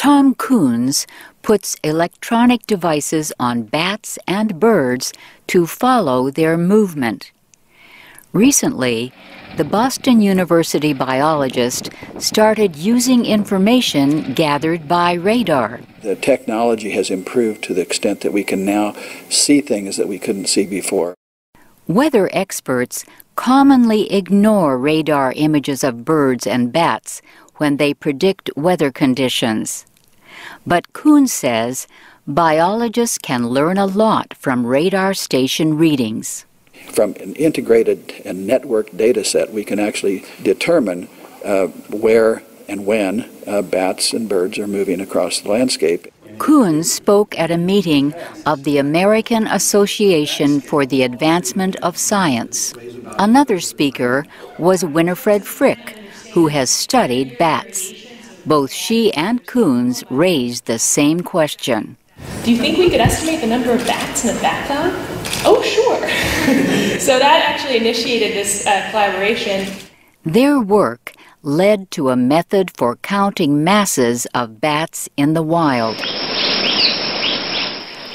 Tom Kunz puts electronic devices on bats and birds to follow their movement. Recently, the Boston University biologist started using information gathered by radar. The technology has improved to the extent that we can now see things that we couldn't see before. Weather experts commonly ignore radar images of birds and bats when they predict weather conditions. But Kunz says biologists can learn a lot from radar station readings. From an integrated and networked data set, we can actually determine where and when bats and birds are moving across the landscape. Kunz spoke at a meeting of the American Association for the Advancement of Science. Another speaker was Winifred Frick, who has studied bats. Both she and Kunz raised the same question. Do you think we could estimate the number of bats in a bat town? Oh, sure. So that actually initiated this collaboration. Their work led to a method for counting masses of bats in the wild.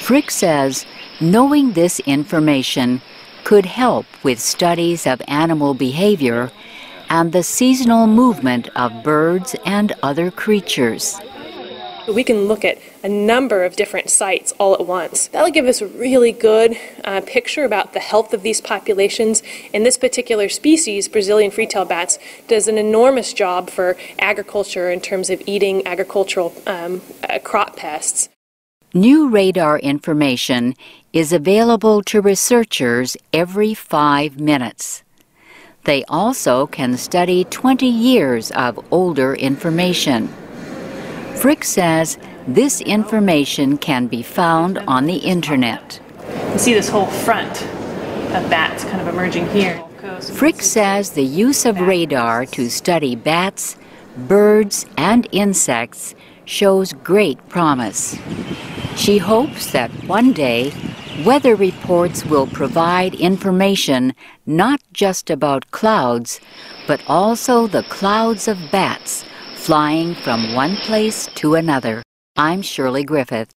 Frick says knowing this information could help with studies of animal behavior and the seasonal movement of birds and other creatures. We can look at a number of different sites all at once. That'll give us a really good picture about the health of these populations. And this particular species, Brazilian free-tailed bats, does an enormous job for agriculture in terms of eating agricultural crop pests. New radar information is available to researchers every 5 minutes. They also can study 20 years of older information. Frick says this information can be found on the internet. You see this whole front of bats kind of emerging here. Frick says the use of radar to study bats, birds, and insects shows great promise. She hopes that one day weather reports will provide information not just about clouds, but also the clouds of bats flying from one place to another. I'm Shirley Griffith.